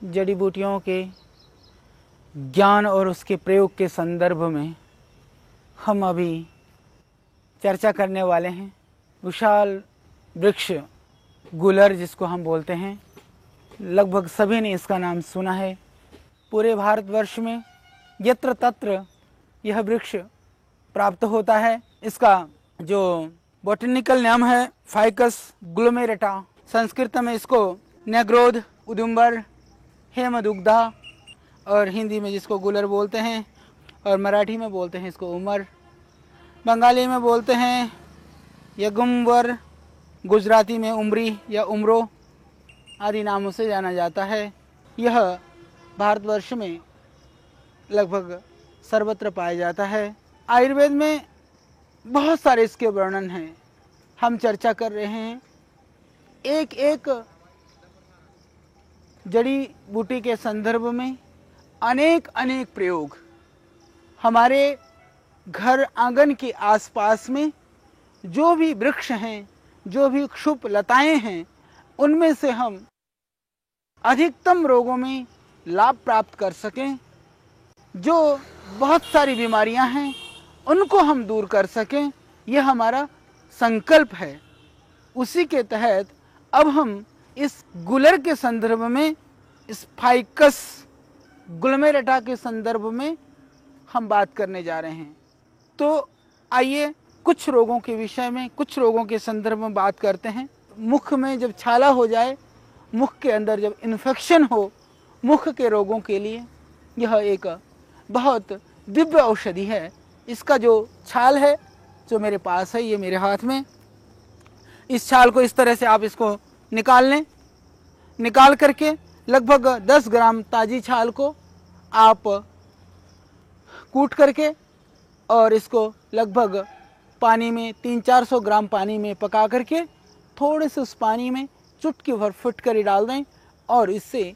जड़ी बूटियों के ज्ञान और उसके प्रयोग के संदर्भ में हम अभी चर्चा करने वाले हैं। विशाल वृक्ष गुलर जिसको हम बोलते हैं, लगभग सभी ने इसका नाम सुना है। पूरे भारतवर्ष में यत्र तत्र यह वृक्ष प्राप्त होता है। इसका जो बॉटनिकल नाम है फाइकस ग्लोमेरेटा, संस्कृत में इसको नेग्रोध, उदुम्बर, हेमदुग्धा और हिंदी में जिसको गुलर बोलते हैं और मराठी में बोलते हैं इसको उमर, बंगाली में बोलते हैं यगुम्बर, गुजराती में उमरी या उमरो आदि नामों से जाना जाता है। यह भारतवर्ष में लगभग सर्वत्र पाया जाता है। आयुर्वेद में बहुत सारे इसके वर्णन हैं। हम चर्चा कर रहे हैं एक एक जड़ी बूटी के संदर्भ में अनेक अनेक प्रयोग। हमारे घर आंगन के आसपास में जो भी वृक्ष हैं, जो भी क्षुप लताएं हैं, उनमें से हम अधिकतम रोगों में लाभ प्राप्त कर सकें। जो बहुत सारी बीमारियां हैं उनको हम दूर कर सकें, यह हमारा संकल्प है। उसी के तहत अब हम इस गुलर के संदर्भ में, इस फाइकस ग्लोमेरेटा के संदर्भ में हम बात करने जा रहे हैं। तो आइए कुछ रोगों के विषय में, कुछ रोगों के संदर्भ में बात करते हैं। मुख में जब छाला हो जाए, मुख के अंदर जब इन्फेक्शन हो, मुख के रोगों के लिए यह एक बहुत दिव्य औषधि है। इसका जो छाल है, जो मेरे पास है, ये मेरे हाथ में, इस छाल को इस तरह से आप इसको निकाल लें। निकाल करके लगभग 10 ग्राम ताज़ी छाल को आप कूट करके और इसको लगभग पानी में 300-400 ग्राम पानी में पका करके थोड़े से उस पानी में चुटकी भर फुटकरी डाल दें और इससे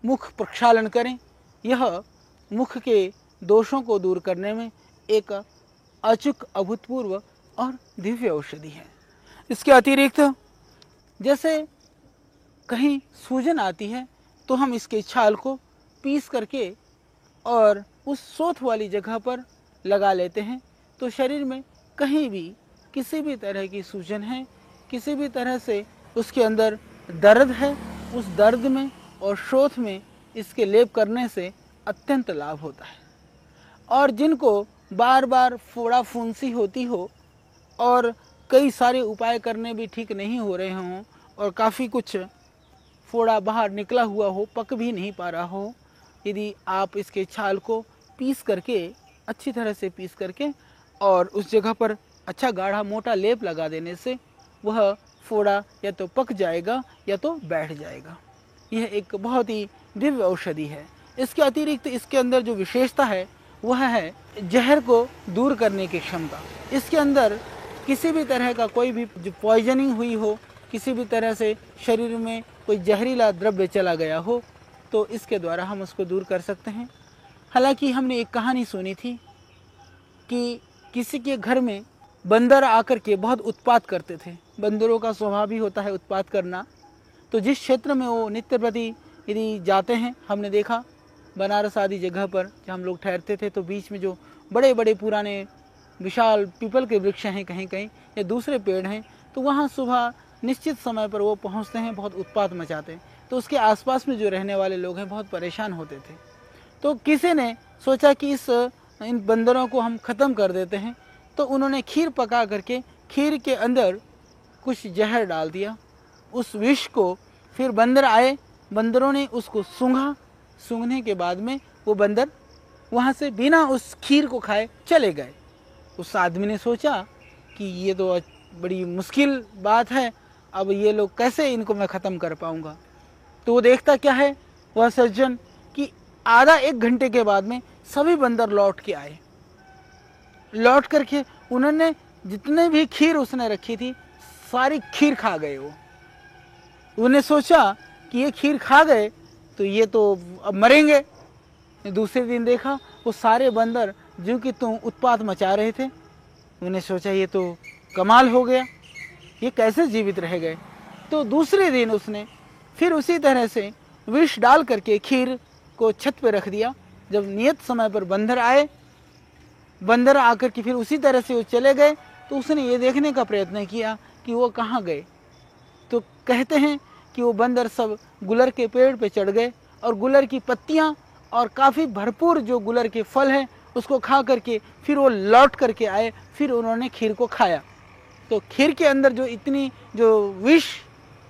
मुख प्रक्षालन करें। यह मुख के दोषों को दूर करने में एक अचूक, अभूतपूर्व और दिव्य औषधि है। इसके अतिरिक्त जैसे कहीं सूजन आती है तो हम इसके छाल को पीस करके और उस सोथ वाली जगह पर लगा लेते हैं, तो शरीर में कहीं भी किसी भी तरह की सूजन है, किसी भी तरह से उसके अंदर दर्द है, उस दर्द में और शोथ में इसके लेप करने से अत्यंत लाभ होता है। और जिनको बार बार फोड़ा फुंसी होती हो और कई सारे उपाय करने भी ठीक नहीं हो रहे हों और काफ़ी कुछ फोड़ा बाहर निकला हुआ हो, पक भी नहीं पा रहा हो, यदि आप इसके छाल को पीस करके, अच्छी तरह से पीस करके और उस जगह पर अच्छा गाढ़ा मोटा लेप लगा देने से वह फोड़ा या तो पक जाएगा या तो बैठ जाएगा। यह एक बहुत ही दिव्य औषधि है। इसके अतिरिक्त इसके अंदर जो विशेषता है वह है जहर को दूर करने की क्षमता। इसके अंदर किसी भी तरह का कोई भी जो पॉइजनिंग हुई हो, किसी भी तरह से शरीर में कोई जहरीला द्रव्य चला गया हो, तो इसके द्वारा हम उसको दूर कर सकते हैं। हालांकि हमने एक कहानी सुनी थी कि किसी के घर में बंदर आकर के बहुत उत्पात करते थे। बंदरों का स्वभाव ही होता है उत्पात करना। तो जिस क्षेत्र में वो नित्य प्रति यदि जाते हैं, हमने देखा बनारस आदि जगह पर जब हम लोग ठहरते थे, तो बीच में जो बड़े बड़े पुराने विशाल पीपल के वृक्ष हैं कहीं कहीं या दूसरे पेड़ हैं, तो वहाँ सुबह निश्चित समय पर वो पहुँचते हैं, बहुत उत्पात मचाते हैं। तो उसके आसपास में जो रहने वाले लोग हैं बहुत परेशान होते थे। तो किसी ने सोचा कि इन बंदरों को हम ख़त्म कर देते हैं, तो उन्होंने खीर पका करके खीर के अंदर कुछ जहर डाल दिया। उस विष को फिर बंदर आए, बंदरों ने उसको सूंघा। सूंघने के बाद में वो बंदर वहाँ से बिना उस खीर को खाए चले गए। उस आदमी ने सोचा कि ये तो बड़ी मुश्किल बात है, अब ये लोग कैसे इनको मैं ख़त्म कर पाऊँगा। तो वो देखता क्या है वह सज्जन कि आधा 1 घंटे के बाद में सभी बंदर लौट के आए। लौट करके उन्होंने जितने भी खीर उसने रखी थी सारी खीर खा गए। वो उन्हें सोचा कि ये खीर खा गए तो ये तो अब मरेंगे। दूसरे दिन देखा वो सारे बंदर जो कि तुम उत्पात मचा रहे थे, उन्हें सोचा ये तो कमाल हो गया, ये कैसे जीवित रह गए। तो दूसरे दिन उसने फिर उसी तरह से विष डाल करके खीर को छत पे रख दिया। जब नियत समय पर बंदर आए, बंदर आकर के फिर उसी तरह से वो चले गए, तो उसने ये देखने का प्रयत्न किया कि वो कहाँ गए। तो कहते हैं कि वो बंदर सब गुलर के पेड़ पे चढ़ गए और गुलर की पत्तियां और काफ़ी भरपूर जो गुलर के फल हैं उसको खा करके फिर वो लौट करके आए, फिर उन्होंने खीर को खाया। तो खीर के अंदर जो विष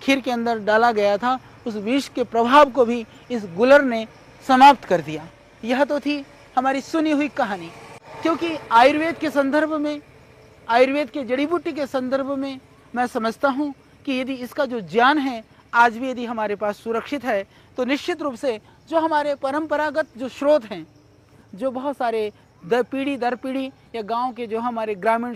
खीर के अंदर डाला गया था, उस विष के प्रभाव को भी इस गुलर ने समाप्त कर दिया। यह तो थी हमारी सुनी हुई कहानी। क्योंकि आयुर्वेद के संदर्भ में, आयुर्वेद के जड़ी बूटी के संदर्भ में मैं समझता हूँ कि यदि इसका जो ज्ञान है आज भी यदि हमारे पास सुरक्षित है, तो निश्चित रूप से जो हमारे परंपरागत जो स्रोत हैं, जो बहुत सारे पीढ़ी दर पीढ़ी या गांव के जो हमारे ग्रामीण